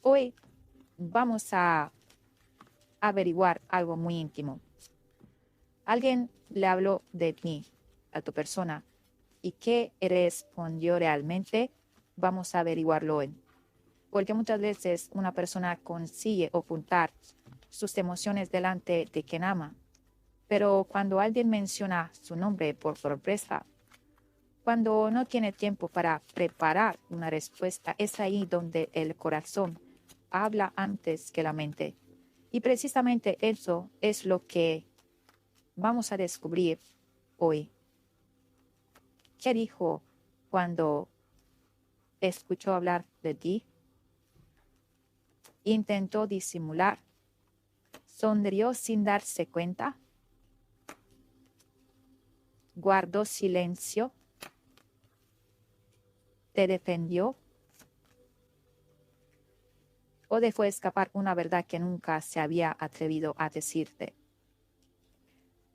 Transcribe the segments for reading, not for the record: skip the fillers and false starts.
Hoy vamos a averiguar algo muy íntimo. Alguien le habló de ti a tu persona y qué respondió realmente. Vamos a averiguarlo hoy. Porque muchas veces una persona consigue ocultar sus emociones delante de quien ama. Pero cuando alguien menciona su nombre por sorpresa, cuando no tiene tiempo para preparar una respuesta, es ahí donde el corazón habla antes que la mente. Y precisamente eso es lo que vamos a descubrir hoy. ¿Qué dijo cuando escuchó hablar de ti? ¿Intentó disimular? ¿Sonrió sin darse cuenta? ¿Guardó silencio? ¿Te defendió? ¿O dejó escapar una verdad que nunca se había atrevido a decirte?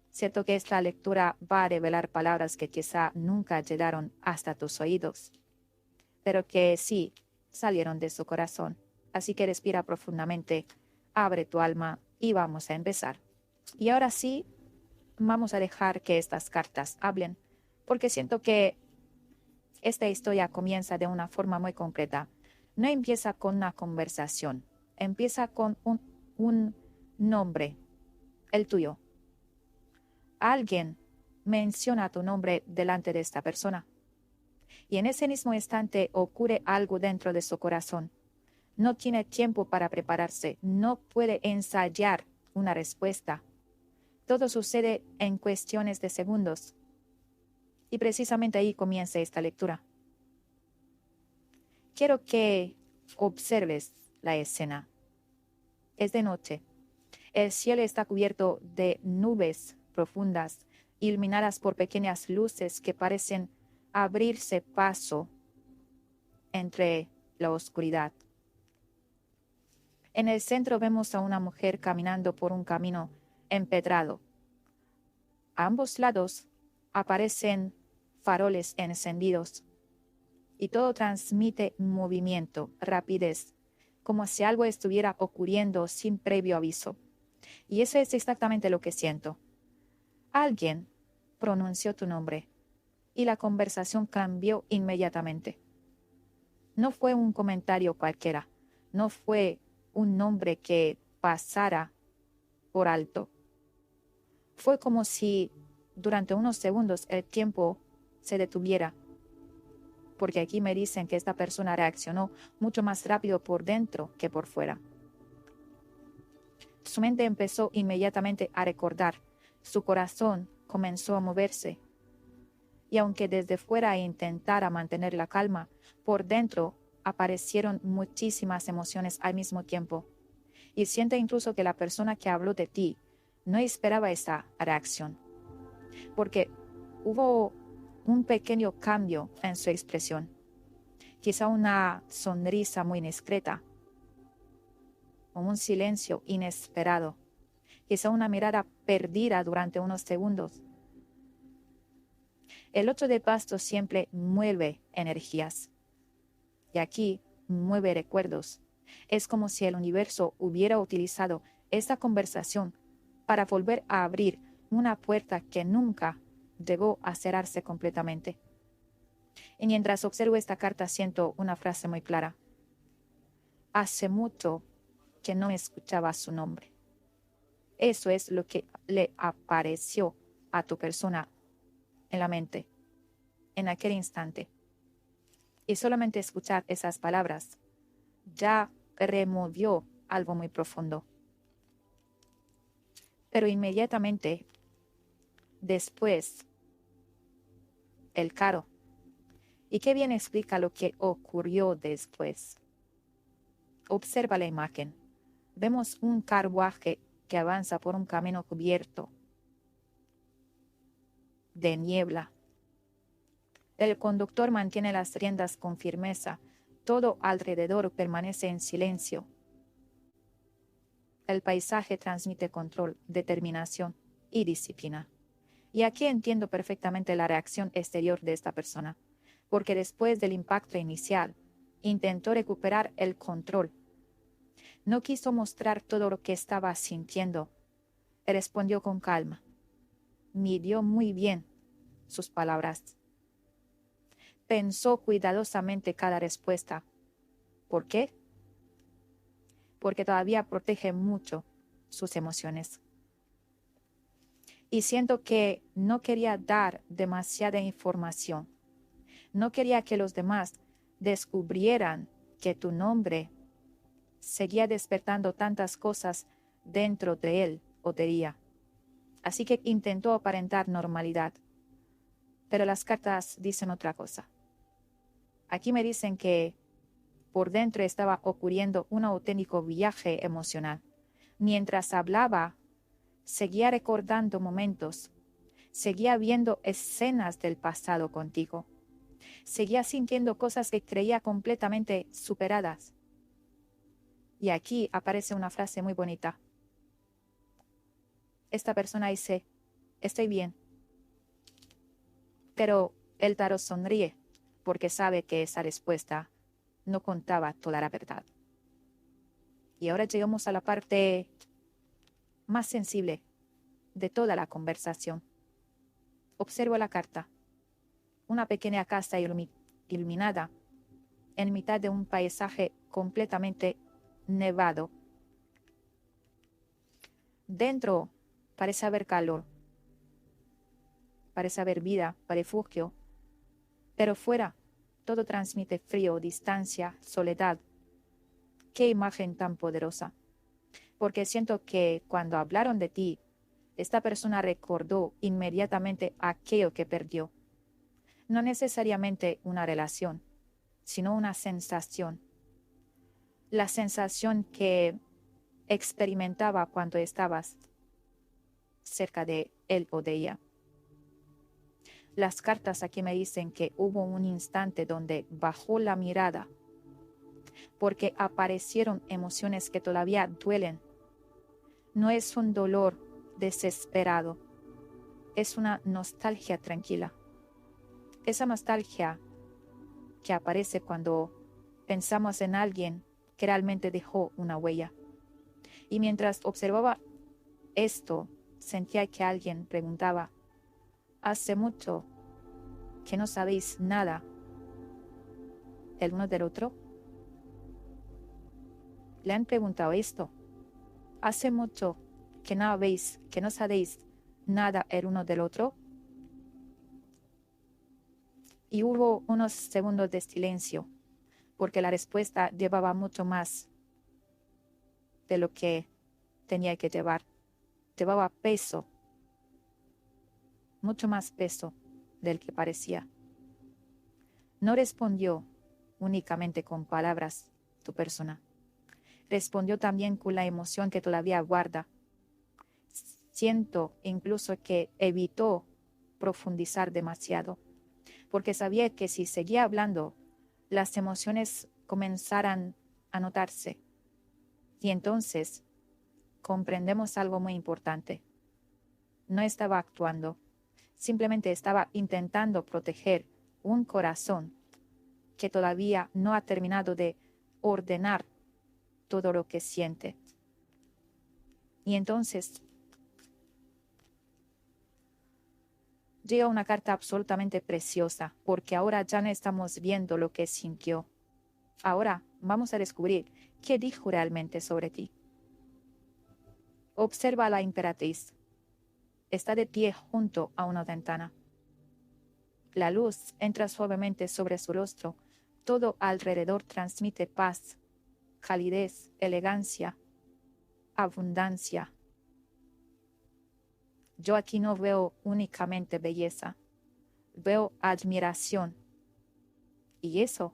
Cierto que esta lectura va a revelar palabras que quizá nunca llegaron hasta tus oídos, pero que sí salieron de su corazón. Así que respira profundamente, abre tu alma y vamos a empezar. Y ahora sí, vamos a dejar que estas cartas hablen, porque siento que esta historia comienza de una forma muy concreta. No empieza con una conversación, empieza con un nombre, el tuyo. Alguien menciona tu nombre delante de esta persona. Y en ese mismo instante ocurre algo dentro de su corazón. No tiene tiempo para prepararse, no puede ensayar una respuesta. Todo sucede en cuestiones de segundos. Y precisamente ahí comienza esta lectura. Quiero que observes la escena. Es de noche. El cielo está cubierto de nubes profundas, iluminadas por pequeñas luces que parecen abrirse paso entre la oscuridad. En el centro vemos a una mujer caminando por un camino empedrado. A ambos lados aparecen faroles encendidos y todo transmite movimiento, rapidez, como si algo estuviera ocurriendo sin previo aviso. Y eso es exactamente lo que siento. Alguien pronunció tu nombre y la conversación cambió inmediatamente. No fue un comentario cualquiera, no fue un nombre que pasara por alto. Fue como si durante unos segundos el tiempo se detuviera, porque aquí me dicen que esta persona reaccionó mucho más rápido por dentro que por fuera. Su mente empezó inmediatamente a recordar, su corazón comenzó a moverse, y aunque desde fuera intentara mantener la calma, por dentro aparecieron muchísimas emociones al mismo tiempo. Y siente incluso que la persona que habló de ti no esperaba esa reacción, porque hubo un pequeño cambio en su expresión, quizá una sonrisa muy discreta, o un silencio inesperado, quizá una mirada perdida durante unos segundos. El 8 de bastos siempre mueve energías, y aquí mueve recuerdos. Es como si el universo hubiera utilizado esta conversación para volver a abrir una puerta que nunca llegó a cerrarse completamente. Y mientras observo esta carta siento una frase muy clara. Hace mucho que no escuchaba su nombre. Eso es lo que le apareció a tu persona en la mente, en aquel instante. Y solamente escuchar esas palabras ya removió algo muy profundo. Pero inmediatamente después, el carro. Y qué bien explica lo que ocurrió después. Observa la imagen. Vemos un carruaje que avanza por un camino cubierto de niebla. El conductor mantiene las riendas con firmeza. Todo alrededor permanece en silencio. El paisaje transmite control, determinación y disciplina. Y aquí entiendo perfectamente la reacción exterior de esta persona, porque después del impacto inicial, intentó recuperar el control, No quiso mostrar todo lo que estaba sintiendo. Respondió con calma. Midió muy bien sus palabras. Pensó cuidadosamente cada respuesta. ¿Por qué? Porque todavía protege mucho sus emociones. Y siento que no quería dar demasiada información. No quería que los demás descubrieran que tu nombre seguía despertando tantas cosas dentro de él o de ella. Así que intentó aparentar normalidad. Pero las cartas dicen otra cosa. Aquí me dicen que por dentro estaba ocurriendo un auténtico viaje emocional. Mientras hablaba, seguía recordando momentos, seguía viendo escenas del pasado contigo, seguía sintiendo cosas que creía completamente superadas. Y aquí aparece una frase muy bonita. Esta persona dice, estoy bien. Pero el tarot sonríe porque sabe que esa respuesta no contaba toda la verdad. Y ahora llegamos a la parte más sensible de toda la conversación. Observo la carta. Una pequeña casa iluminada en mitad de un paisaje completamente nevado. Dentro parece haber calor, parece haber vida, refugio, pero fuera todo transmite frío, distancia, soledad. Qué imagen tan poderosa. Porque siento que cuando hablaron de ti, esta persona recordó inmediatamente aquello que perdió. No necesariamente una relación, sino una sensación. La sensación que experimentaba cuando estabas cerca de él o de ella. Las cartas aquí me dicen que hubo un instante donde bajó la mirada porque aparecieron emociones que todavía duelen. No es un dolor desesperado, es una nostalgia tranquila. Esa nostalgia que aparece cuando pensamos en alguien que realmente dejó una huella. Y mientras observaba esto, sentía que alguien preguntaba, hace mucho que no sabéis nada el uno del otro. Le han preguntado esto. Hace mucho que no sabéis nada el uno del otro. Y hubo unos segundos de silencio, porque la respuesta llevaba mucho más de lo que tenía que llevar. Llevaba peso, mucho más peso del que parecía. No respondió únicamente con palabras tu persona. Respondió también con la emoción que todavía guarda. Siento incluso que evitó profundizar demasiado, porque sabía que si seguía hablando, las emociones comenzaran a notarse. Y entonces comprendemos algo muy importante. No estaba actuando, simplemente estaba intentando proteger un corazón que todavía no ha terminado de ordenar todo lo que siente. Y entonces llega una carta absolutamente preciosa, porque ahora ya no estamos viendo lo que sintió. Ahora vamos a descubrir qué dijo realmente sobre ti. Observa a la emperatriz. Está de pie junto a una ventana. La luz entra suavemente sobre su rostro. Todo alrededor transmite paz, calidez, elegancia, abundancia. Yo aquí no veo únicamente belleza, veo admiración. Y eso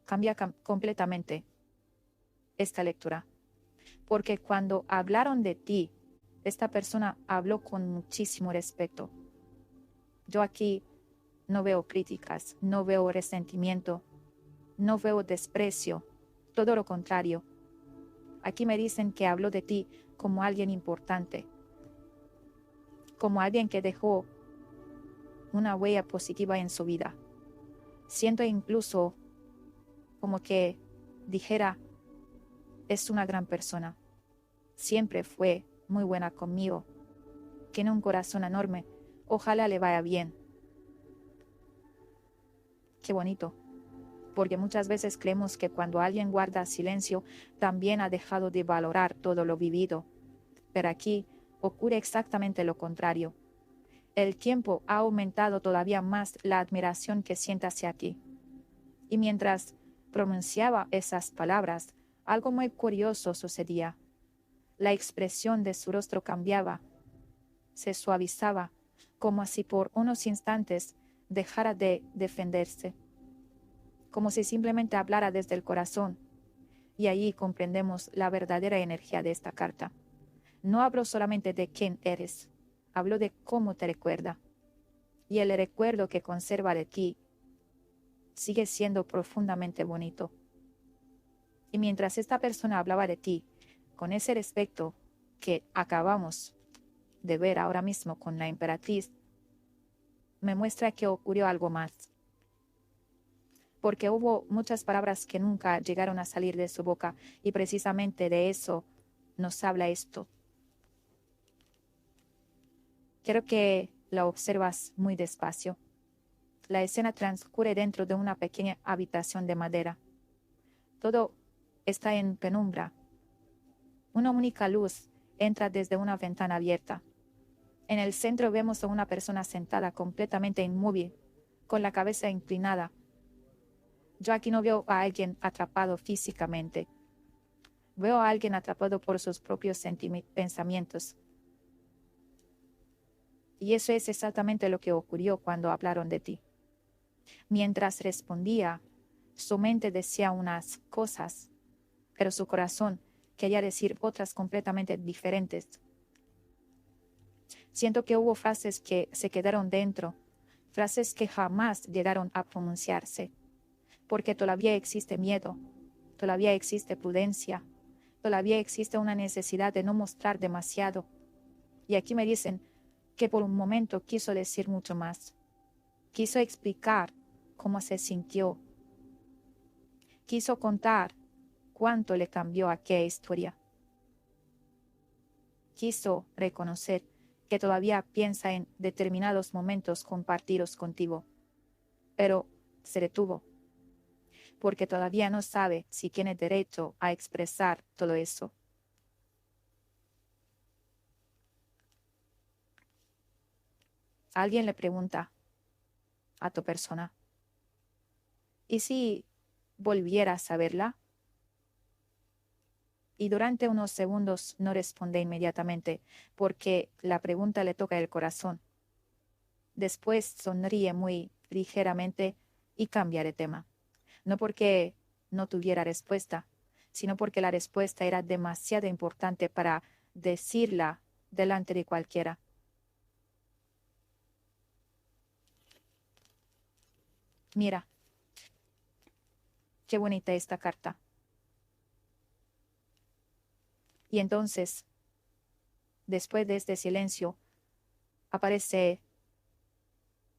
cambia completamente esta lectura. Porque cuando hablaron de ti, esta persona habló con muchísimo respeto. Yo aquí no veo críticas, no veo resentimiento, no veo desprecio, todo lo contrario. Aquí me dicen que habló de ti como alguien importante, como alguien que dejó una huella positiva en su vida. Siento incluso como que dijera, es una gran persona. Siempre fue muy buena conmigo. Tiene un corazón enorme. Ojalá le vaya bien. Qué bonito. Porque muchas veces creemos que cuando alguien guarda silencio, también ha dejado de valorar todo lo vivido. Pero aquí ocurre exactamente lo contrario. El tiempo ha aumentado todavía más la admiración que siente hacia ti. Y mientras pronunciaba esas palabras, algo muy curioso sucedía. La expresión de su rostro cambiaba, se suavizaba, como si por unos instantes dejara de defenderse, como si simplemente hablara desde el corazón. Y allí comprendemos la verdadera energía de esta carta. No hablo solamente de quién eres, hablo de cómo te recuerda. Y el recuerdo que conserva de ti sigue siendo profundamente bonito. Y mientras esta persona hablaba de ti, con ese respeto que acabamos de ver ahora mismo con la emperatriz, me muestra que ocurrió algo más. Porque hubo muchas palabras que nunca llegaron a salir de su boca, y precisamente de eso nos habla esto. Quiero que la observas muy despacio. La escena transcurre dentro de una pequeña habitación de madera. Todo está en penumbra. Una única luz entra desde una ventana abierta. En el centro vemos a una persona sentada completamente inmóvil, con la cabeza inclinada. Yo aquí no veo a alguien atrapado físicamente. Veo a alguien atrapado por sus propios pensamientos. Y eso es exactamente lo que ocurrió cuando hablaron de ti. Mientras respondía, su mente decía unas cosas, pero su corazón quería decir otras completamente diferentes. Siento que hubo frases que se quedaron dentro, frases que jamás llegaron a pronunciarse, porque todavía existe miedo, todavía existe prudencia, todavía existe una necesidad de no mostrar demasiado. Y aquí me dicen que por un momento quiso decir mucho más. Quiso explicar cómo se sintió. Quiso contar cuánto le cambió aquella historia. Quiso reconocer que todavía piensa en determinados momentos compartidos contigo, pero se detuvo, porque todavía no sabe si tiene derecho a expresar todo eso. Alguien le pregunta a tu persona, ¿y si volvieras a verla? Y durante unos segundos no responde inmediatamente, porque la pregunta le toca el corazón. Después sonríe muy ligeramente y cambia de tema. No porque no tuviera respuesta, sino porque la respuesta era demasiado importante para decirla delante de cualquiera. Mira, qué bonita esta carta. Y entonces, después de este silencio, aparece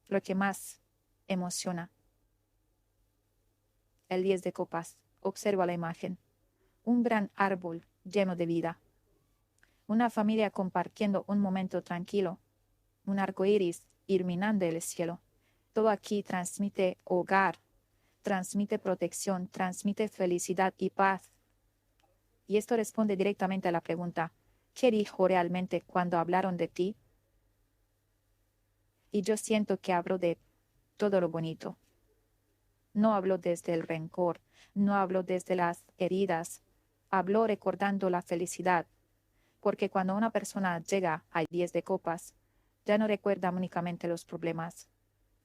lo que más emociona. El 10 de copas. Observa la imagen. Un gran árbol lleno de vida. Una familia compartiendo un momento tranquilo. Un arco iris iluminando el cielo. Todo aquí transmite hogar, transmite protección, transmite felicidad y paz. Y esto responde directamente a la pregunta, ¿qué dijo realmente cuando hablaron de ti? Y yo siento que hablo de todo lo bonito. No hablo desde el rencor, no hablo desde las heridas, hablo recordando la felicidad, porque cuando una persona llega al 10 de copas, ya no recuerda únicamente los problemas,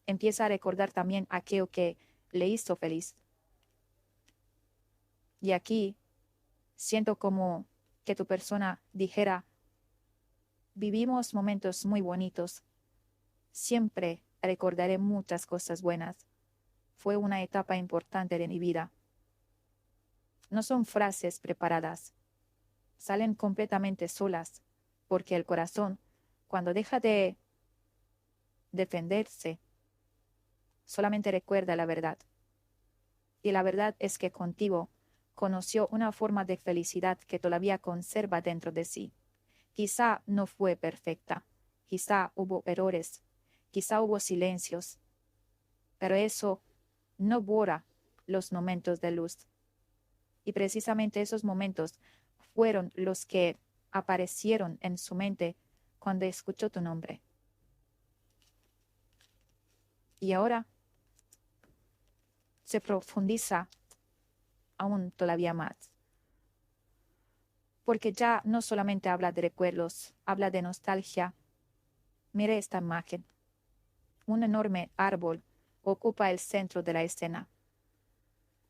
empieza a recordar también aquello que le hizo feliz. Y aquí siento como que tu persona dijera, vivimos momentos muy bonitos, siempre recordaré muchas cosas buenas. Fue una etapa importante de mi vida. No son frases preparadas. Salen completamente solas, porque el corazón, cuando deja de defenderse, solamente recuerda la verdad. Y la verdad es que contigo conoció una forma de felicidad que todavía conserva dentro de sí. Quizá no fue perfecta, quizá hubo errores, quizá hubo silencios, pero eso no borra los momentos de luz. Y precisamente esos momentos fueron los que aparecieron en su mente cuando escuchó tu nombre. Y ahora se profundiza aún todavía más. Porque ya no solamente habla de recuerdos, habla de nostalgia. Mire esta imagen. Un enorme árbol ocupa el centro de la escena.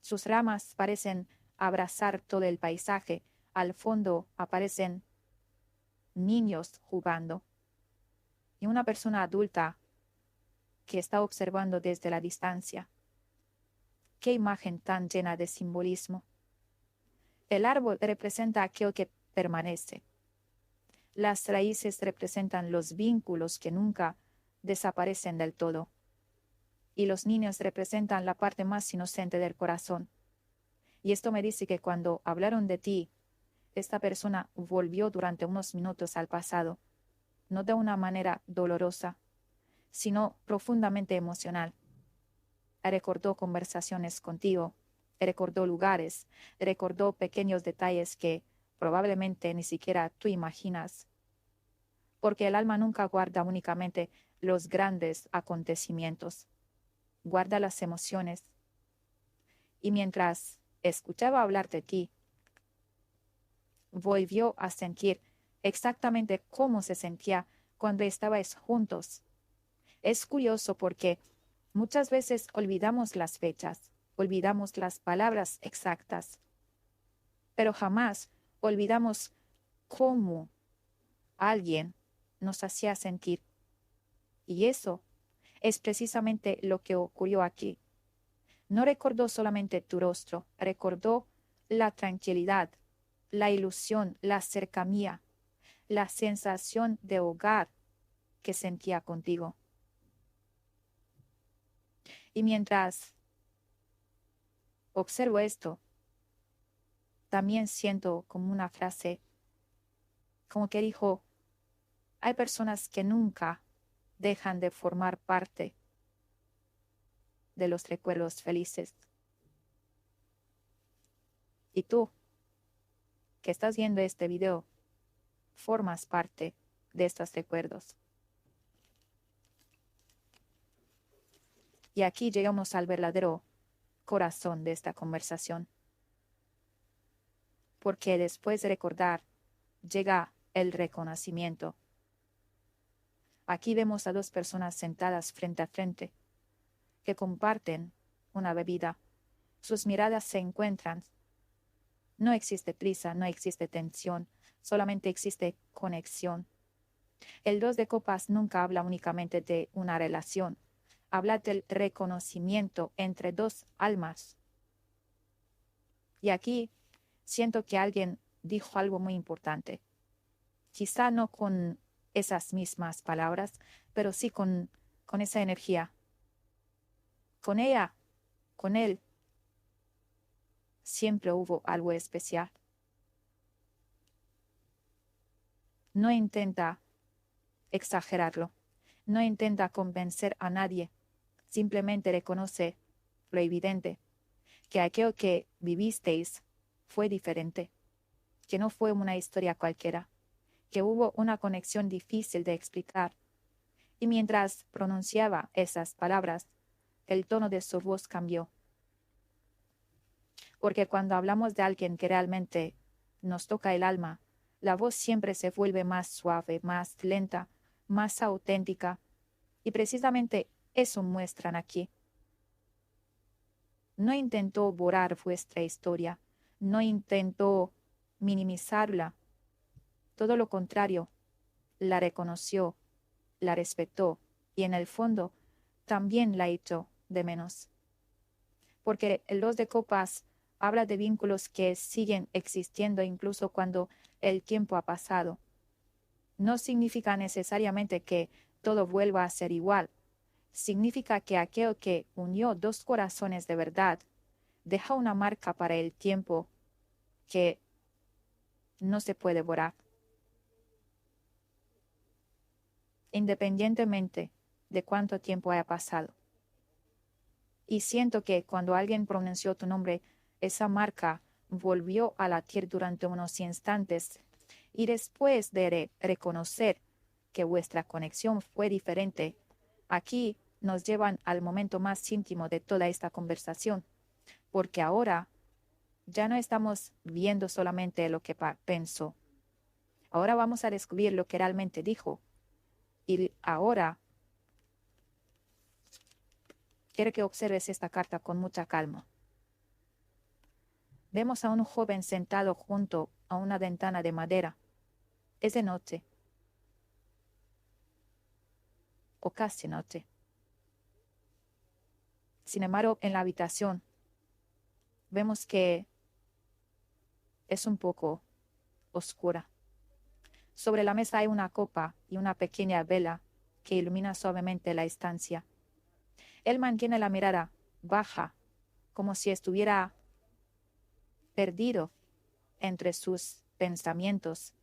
Sus ramas parecen abrazar todo el paisaje. Al fondo aparecen niños jugando y una persona adulta que está observando desde la distancia. Qué imagen tan llena de simbolismo. El árbol representa aquello que permanece. Las raíces representan los vínculos que nunca desaparecen del todo. Y los niños representan la parte más inocente del corazón. Y esto me dice que cuando hablaron de ti, esta persona volvió durante unos minutos al pasado, no de una manera dolorosa, sino profundamente emocional. Recordó conversaciones contigo, recordó lugares, recordó pequeños detalles que probablemente ni siquiera tú imaginas. Porque el alma nunca guarda únicamente los grandes acontecimientos, guarda las emociones. Y mientras escuchaba hablar de ti, volvió a sentir exactamente cómo se sentía cuando estabais juntos. Es curioso porque muchas veces olvidamos las fechas, olvidamos las palabras exactas, pero jamás olvidamos cómo alguien nos hacía sentir. Y eso es precisamente lo que ocurrió aquí. No recordó solamente tu rostro, recordó la tranquilidad, la ilusión, la cercanía, la sensación de hogar que sentía contigo. Y mientras observo esto, también siento como una frase, como que dijo, hay personas que nunca dejan de formar parte de los recuerdos felices. Y tú, que estás viendo este video, formas parte de estos recuerdos. Y aquí llegamos al verdadero corazón de esta conversación. Porque después de recordar, llega el reconocimiento. Aquí vemos a dos personas sentadas frente a frente, que comparten una bebida. Sus miradas se encuentran. No existe prisa, no existe tensión, solamente existe conexión. El 2 de copas nunca habla únicamente de una relación, habla del reconocimiento entre dos almas. Y aquí siento que alguien dijo algo muy importante. Quizá no con esas mismas palabras, pero sí con esa energía. Con ella, con él, siempre hubo algo especial. No intenta exagerarlo, no intenta convencer a nadie, simplemente reconoce lo evidente, que aquello que vivisteis fue diferente, que no fue una historia cualquiera, que hubo una conexión difícil de explicar. Y mientras pronunciaba esas palabras, el tono de su voz cambió. Porque cuando hablamos de alguien que realmente nos toca el alma, la voz siempre se vuelve más suave, más lenta, más auténtica. Y precisamente eso muestran aquí. No intentó borrar vuestra historia, no intentó minimizarla. Todo lo contrario, la reconoció, la respetó y en el fondo también la echó de menos. Porque el 2 de copas habla de vínculos que siguen existiendo incluso cuando el tiempo ha pasado. No significa necesariamente que todo vuelva a ser igual. Significa que aquello que unió dos corazones de verdad deja una marca para el tiempo que no se puede borrar. Independientemente de cuánto tiempo haya pasado. Y siento que cuando alguien pronunció tu nombre, esa marca volvió a latir durante unos instantes y después de reconocer que vuestra conexión fue diferente, aquí nos llevan al momento más íntimo de toda esta conversación, porque ahora ya no estamos viendo solamente lo que pensó. Ahora vamos a descubrir lo que realmente dijo. Y ahora quiero que observes esta carta con mucha calma. Vemos a un joven sentado junto a una ventana de madera. Es de noche, o casi noche. Sin embargo, en la habitación vemos que es un poco oscura. Sobre la mesa hay una copa y una pequeña vela que ilumina suavemente la estancia. Él mantiene la mirada baja, como si estuviera perdido entre sus pensamientos,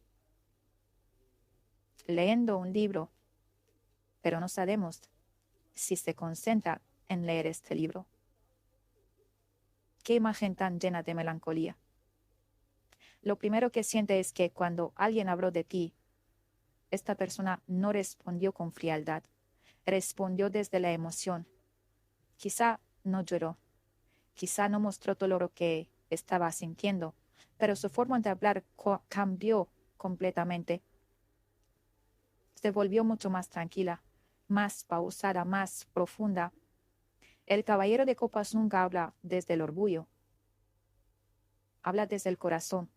leyendo un libro, pero no sabemos si se concentra en leer este libro. Qué imagen tan llena de melancolía. Lo primero que siente es que cuando alguien habló de ti, esta persona no respondió con frialdad, respondió desde la emoción. Quizá no lloró, quizá no mostró todo lo que estaba sintiendo, pero su forma de hablar cambió completamente. Se volvió mucho más tranquila, más pausada, más profunda. El caballero de copas nunca habla desde el orgullo, habla desde el corazón.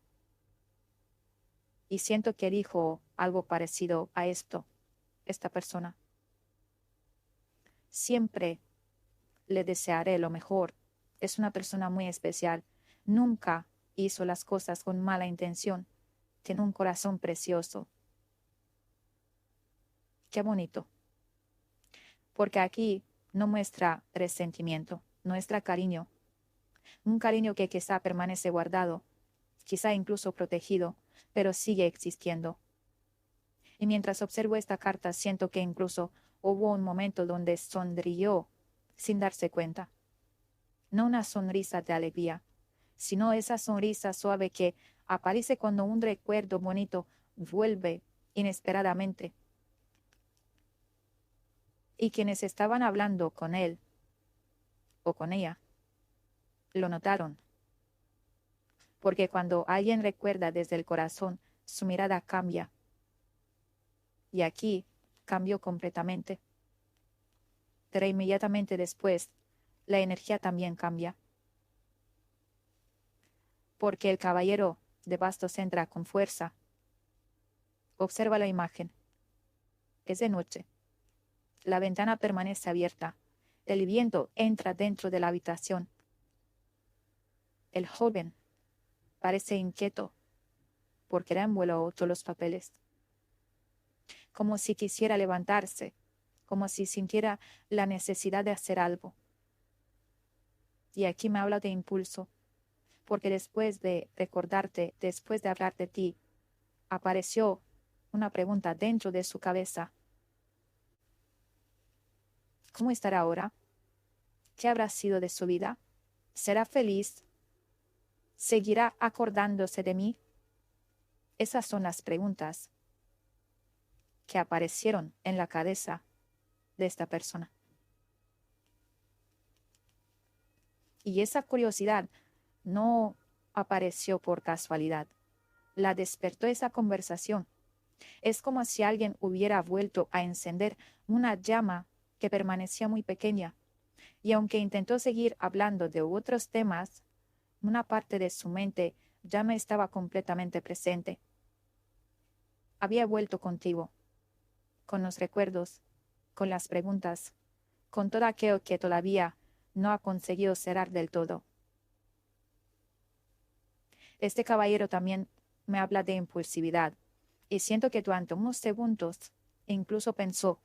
Y siento que dijo algo parecido a esto, esta persona. Siempre le desearé lo mejor. Es una persona muy especial. Nunca hizo las cosas con mala intención. Tiene un corazón precioso. Qué bonito. Porque aquí no muestra resentimiento, muestra cariño. Un cariño que quizá permanece guardado, quizá incluso protegido, pero sigue existiendo. Y mientras observo esta carta, siento que incluso hubo un momento donde sonrió sin darse cuenta. No una sonrisa de alegría, sino esa sonrisa suave que aparece cuando un recuerdo bonito vuelve inesperadamente. Y quienes estaban hablando con él o con ella lo notaron. Porque cuando alguien recuerda desde el corazón, su mirada cambia. Y aquí cambió completamente. Pero inmediatamente después, la energía también cambia. Porque el caballero de bastos entra con fuerza. Observa la imagen. Es de noche. La ventana permanece abierta. El viento entra dentro de la habitación. El joven parece inquieto porque le han vuelo todos los papeles. Como si quisiera levantarse, como si sintiera la necesidad de hacer algo. Y aquí me habla de impulso, porque después de recordarte, después de hablar de ti, apareció una pregunta dentro de su cabeza. ¿Cómo estará ahora? ¿Qué habrá sido de su vida? ¿Será feliz? ¿Seguirá acordándose de mí? Esas son las preguntas que aparecieron en la cabeza de esta persona. Y esa curiosidad no apareció por casualidad. La despertó esa conversación. Es como si alguien hubiera vuelto a encender una llama que permanecía muy pequeña. Y aunque intentó seguir hablando de otros temas, una parte de su mente ya no estaba completamente presente. Había vuelto contigo, con los recuerdos, con las preguntas, con todo aquello que todavía no ha conseguido cerrar del todo. Este caballero también me habla de impulsividad, y siento que durante unos segundos incluso pensó,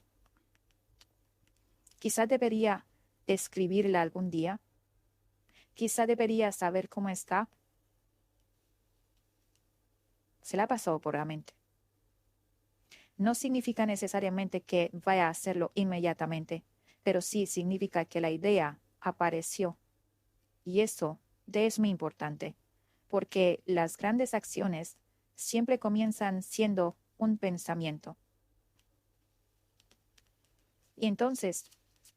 quizá debería escribirle algún día, quizá debería saber cómo está. Se la pasó por la mente. No significa necesariamente que vaya a hacerlo inmediatamente, pero sí significa que la idea apareció. Y eso es muy importante, porque las grandes acciones siempre comienzan siendo un pensamiento. Y entonces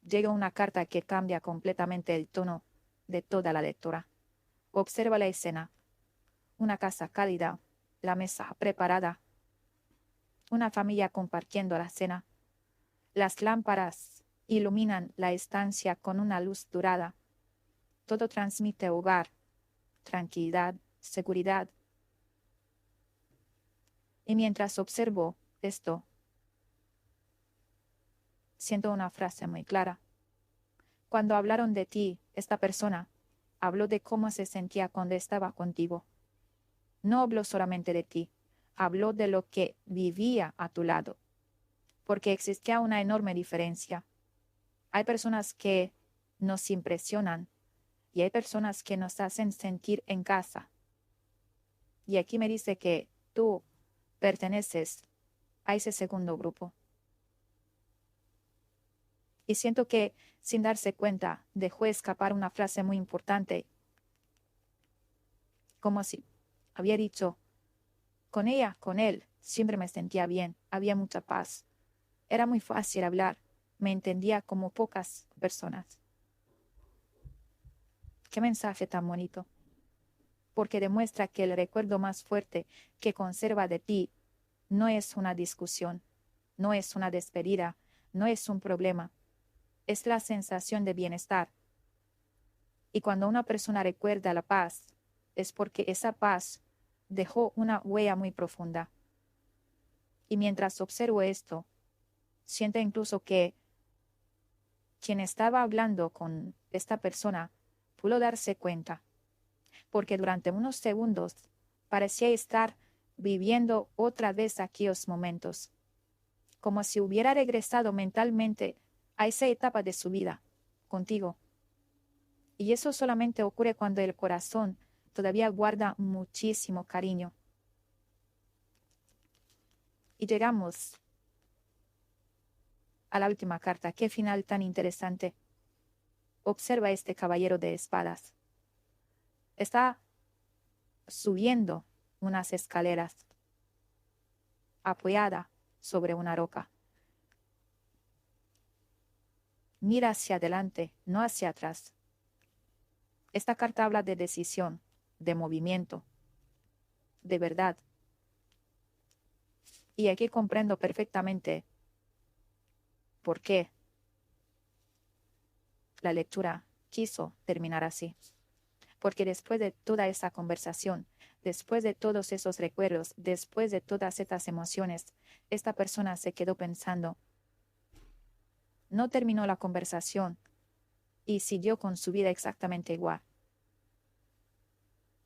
llega una carta que cambia completamente el tono de toda la lectura. Observa la escena. Una casa cálida, la mesa preparada, una familia compartiendo la cena. Las lámparas iluminan la estancia con una luz dorada. Todo transmite hogar, tranquilidad, seguridad. Y mientras observo esto, siento una frase muy clara. Cuando hablaron de ti, esta persona habló de cómo se sentía cuando estaba contigo. No habló solamente de ti, habló de lo que vivía a tu lado, porque existía una enorme diferencia. Hay personas que nos impresionan y hay personas que nos hacen sentir en casa. Y aquí me dice que tú perteneces a ese segundo grupo. Y siento que, sin darse cuenta, dejó escapar una frase muy importante, como si había dicho, con ella, con él, siempre me sentía bien, había mucha paz. Era muy fácil hablar, me entendía como pocas personas. Qué mensaje tan bonito, porque demuestra que el recuerdo más fuerte que conserva de ti no es una discusión, no es una despedida, no es un problema, es la sensación de bienestar. Y cuando una persona recuerda la paz, es porque esa paz dejó una huella muy profunda. Y mientras observo esto, siento incluso que quien estaba hablando con esta persona pudo darse cuenta, porque durante unos segundos parecía estar viviendo otra vez aquellos momentos, como si hubiera regresado mentalmente a esa etapa de su vida contigo. Y eso solamente ocurre cuando el corazón todavía guarda muchísimo cariño. Y llegamos a la última carta. Qué final tan interesante. Observa este caballero de espadas. Está subiendo unas escaleras, apoyada sobre una roca. Mira hacia adelante, no hacia atrás. Esta carta habla de decisión, de movimiento, de verdad. Y aquí comprendo perfectamente por qué la lectura quiso terminar así. Porque después de toda esa conversación, después de todos esos recuerdos, después de todas estas emociones, esta persona se quedó pensando. No terminó la conversación y siguió con su vida exactamente igual.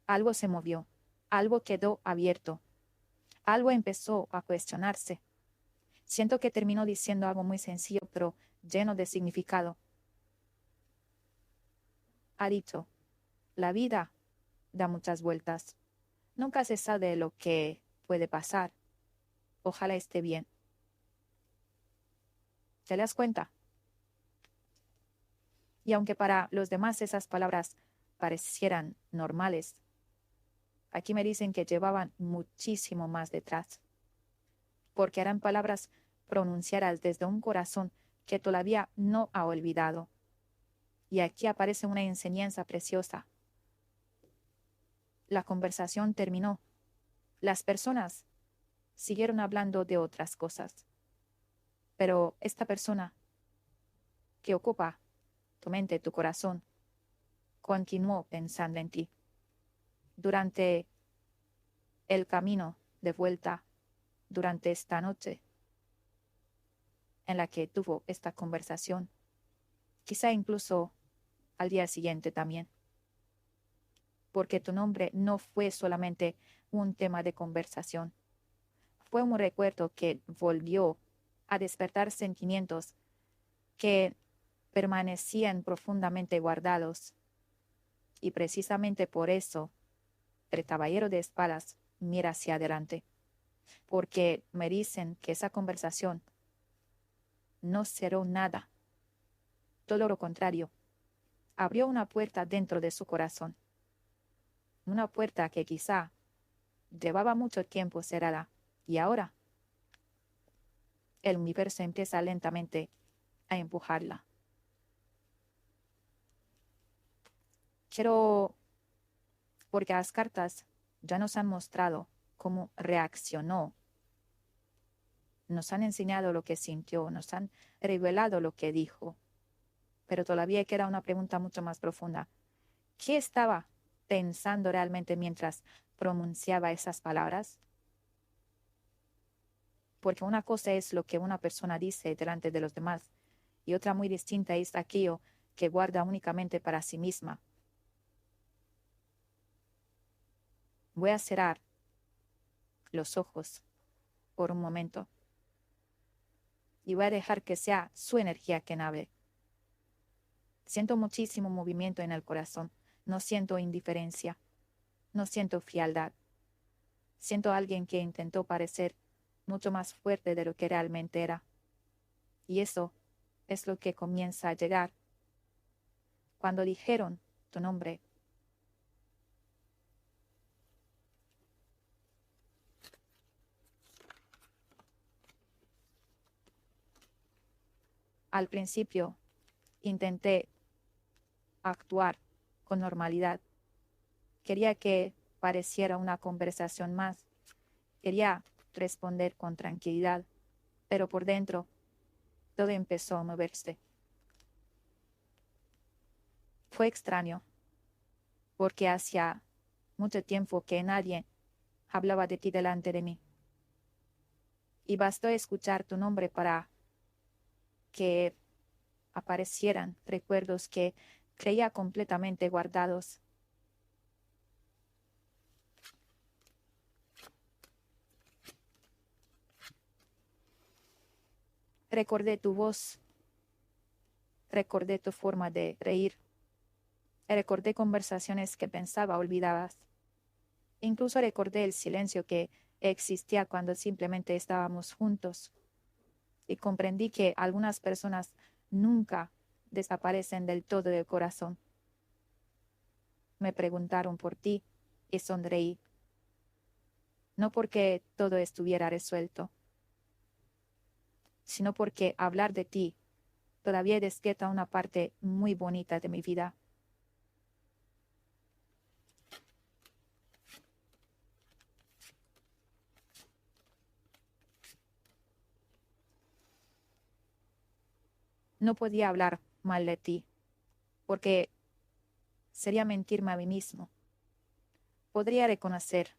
Algo se movió, algo quedó abierto, algo empezó a cuestionarse. Siento que terminó diciendo algo muy sencillo, pero lleno de significado. Ha dicho, la vida da muchas vueltas. Nunca se sabe lo que puede pasar. Ojalá esté bien. ¿Te das cuenta? Y aunque para los demás esas palabras parecieran normales, aquí me dicen que llevaban muchísimo más detrás, porque eran palabras pronunciadas desde un corazón que todavía no ha olvidado. Y aquí aparece una enseñanza preciosa. La conversación terminó. Las personas siguieron hablando de otras cosas. Pero esta persona que ocupa tu mente, tu corazón, continuó pensando en ti. Durante el camino de vuelta, durante esta noche en la que tuvo esta conversación, quizá incluso al día siguiente también, porque tu nombre no fue solamente un tema de conversación, fue un recuerdo que volvió a despertar sentimientos que permanecían profundamente guardados. Y precisamente por eso, el caballero de espadas mira hacia adelante, porque me dicen que esa conversación no cerró nada. Todo lo contrario, abrió una puerta dentro de su corazón, una puerta que quizá llevaba mucho tiempo cerrada, y ahora el universo empieza lentamente a empujarla. Quiero, porque las cartas ya nos han mostrado cómo reaccionó, nos han enseñado lo que sintió, nos han revelado lo que dijo, pero todavía queda una pregunta mucho más profunda. ¿Qué estaba pensando realmente mientras pronunciaba esas palabras? Porque una cosa es lo que una persona dice delante de los demás y otra muy distinta es aquello que guarda únicamente para sí misma. Voy a cerrar los ojos por un momento y voy a dejar que sea su energía quien hable. Siento muchísimo movimiento en el corazón. No siento indiferencia. No siento frialdad. Siento a alguien que intentó parecer mucho más fuerte de lo que realmente era. Y eso es lo que comienza a llegar. Cuando dijeron tu nombre, al principio intenté actuar con normalidad. Quería que pareciera una conversación más. Quería responder con tranquilidad, pero por dentro todo empezó a moverse. Fue extraño, porque hacía mucho tiempo que nadie hablaba de ti delante de mí. Y bastó escuchar tu nombre para que aparecieran recuerdos que creía completamente guardados. Recordé tu voz, recordé tu forma de reír, recordé conversaciones que pensaba olvidabas. Incluso recordé el silencio que existía cuando simplemente estábamos juntos. Y comprendí que algunas personas nunca desaparecen del todo del corazón. Me preguntaron por ti y sonreí, no porque todo estuviera resuelto, sino porque hablar de ti todavía despierta una parte muy bonita de mi vida. No podía hablar mal de ti, porque sería mentirme a mí mismo. Podría reconocer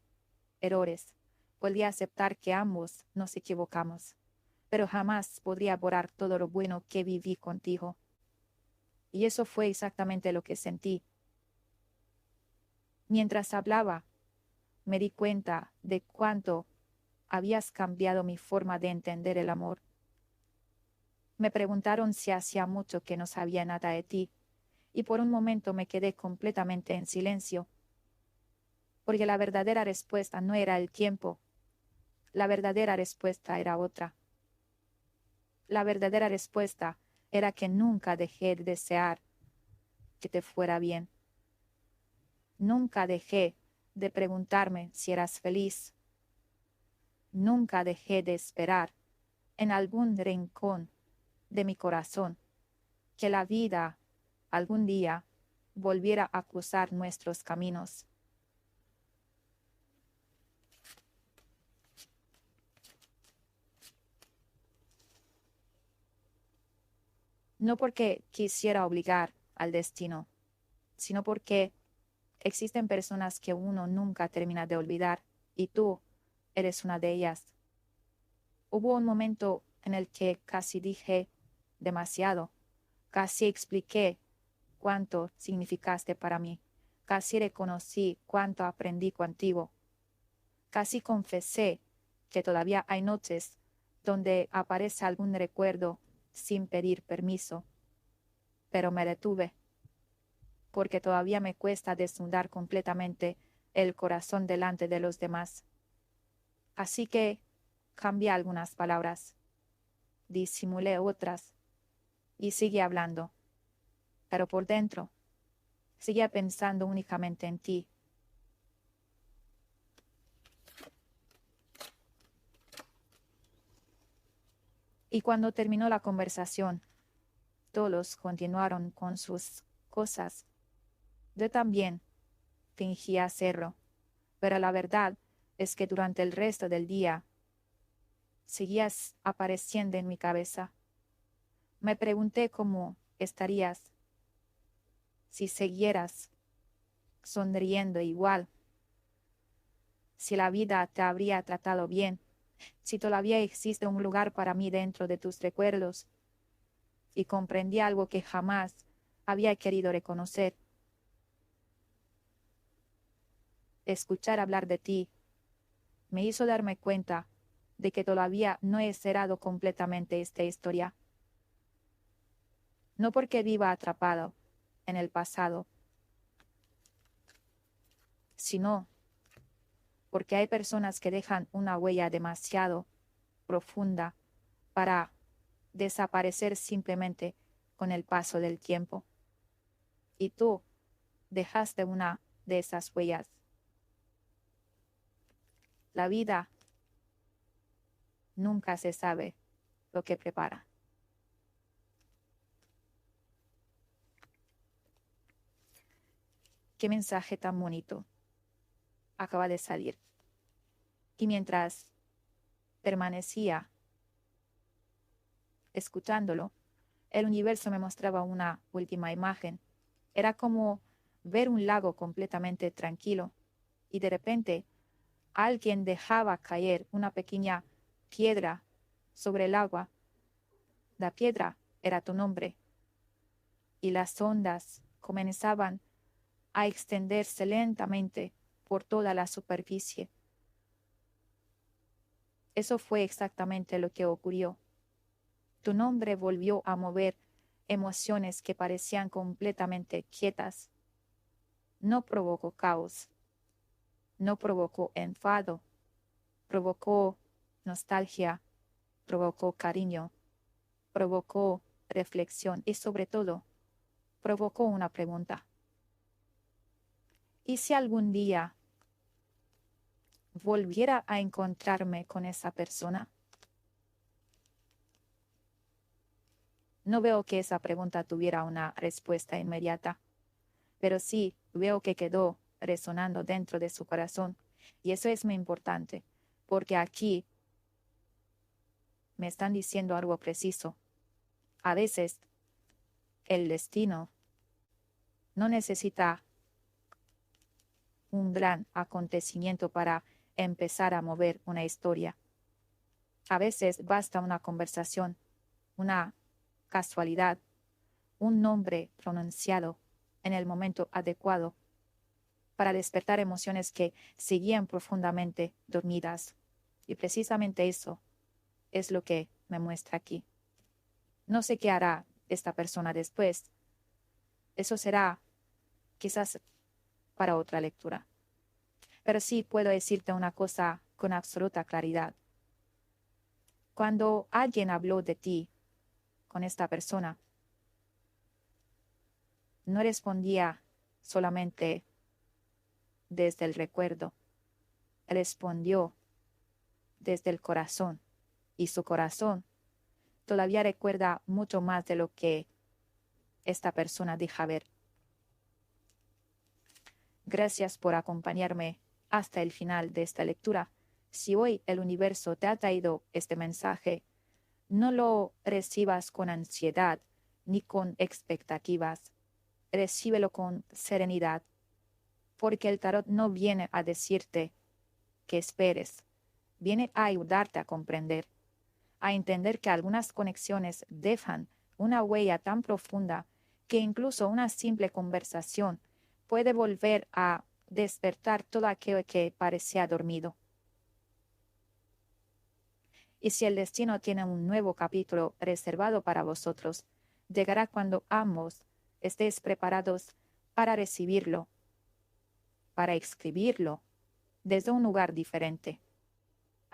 errores, podría aceptar que ambos nos equivocamos, pero jamás podría borrar todo lo bueno que viví contigo. Y eso fue exactamente lo que sentí. Mientras hablaba, me di cuenta de cuánto habías cambiado mi forma de entender el amor. Me preguntaron si hacía mucho que no sabía nada de ti, y por un momento me quedé completamente en silencio, porque la verdadera respuesta no era el tiempo, la verdadera respuesta era otra. La verdadera respuesta era que nunca dejé de desear que te fuera bien. Nunca dejé de preguntarme si eras feliz. Nunca dejé de esperar en algún rincón de mi corazón que la vida algún día volviera a cruzar nuestros caminos. No porque quisiera obligar al destino, sino porque existen personas que uno nunca termina de olvidar y tú eres una de ellas. Hubo un momento en el que casi dije demasiado, casi expliqué cuánto significaste para mí, casi reconocí cuánto aprendí contigo, casi confesé que todavía hay noches donde aparece algún recuerdo sin pedir permiso, pero me detuve, porque todavía me cuesta desnudar completamente el corazón delante de los demás. Así que cambié algunas palabras, disimulé otras y seguí hablando. Pero por dentro, seguía pensando únicamente en ti. Y cuando terminó la conversación, todos continuaron con sus cosas. Yo también fingí hacerlo, pero la verdad es que durante el resto del día seguías apareciendo en mi cabeza. Me pregunté cómo estarías si siguieras sonriendo igual, si la vida te habría tratado bien, si todavía existe un lugar para mí dentro de tus recuerdos. Y comprendí algo que jamás había querido reconocer. Escuchar hablar de ti me hizo darme cuenta de que todavía no he cerrado completamente esta historia. No porque viva atrapado en el pasado, sino porque hay personas que dejan una huella demasiado profunda para desaparecer simplemente con el paso del tiempo. Y tú dejaste una de esas huellas. La vida nunca se sabe lo que prepara. Qué mensaje tan bonito acaba de salir. Y mientras permanecía escuchándolo, el universo me mostraba una última imagen. Era como ver un lago completamente tranquilo y de repente alguien dejaba caer una pequeña piedra sobre el agua. La piedra era tu nombre y las ondas comenzaban a extenderse lentamente por toda la superficie. Eso fue exactamente lo que ocurrió. Tu nombre volvió a mover emociones que parecían completamente quietas. No provocó caos, no provocó enfado, provocó nostalgia, provocó cariño, provocó reflexión y sobre todo provocó una pregunta. ¿Y si algún día volviera a encontrarme con esa persona? No veo que esa pregunta tuviera una respuesta inmediata, pero sí veo que quedó resonando dentro de su corazón. Y eso es muy importante, porque aquí me están diciendo algo preciso. A veces el destino no necesita un gran acontecimiento para empezar a mover una historia. A veces basta una conversación, una casualidad, un nombre pronunciado en el momento adecuado para despertar emociones que seguían profundamente dormidas. Y precisamente eso es lo que me muestra aquí. No sé qué hará esta persona después. Eso será quizás para otra lectura. Pero sí puedo decirte una cosa con absoluta claridad. Cuando alguien habló de ti con esta persona, no respondía solamente desde el recuerdo, respondió desde el corazón, y su corazón todavía recuerda mucho más de lo que esta persona deja ver. Gracias por acompañarme hasta el final de esta lectura. Si hoy el universo te ha traído este mensaje, no lo recibas con ansiedad ni con expectativas. Recíbelo con serenidad, porque el tarot no viene a decirte que esperes, viene a ayudarte a comprender, a entender que algunas conexiones dejan una huella tan profunda que incluso una simple conversación puede volver a despertar todo aquello que parecía dormido. Y si el destino tiene un nuevo capítulo reservado para vosotros, llegará cuando ambos estéis preparados para recibirlo, para escribirlo desde un lugar diferente.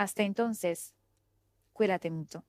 Hasta entonces, cuídate mucho.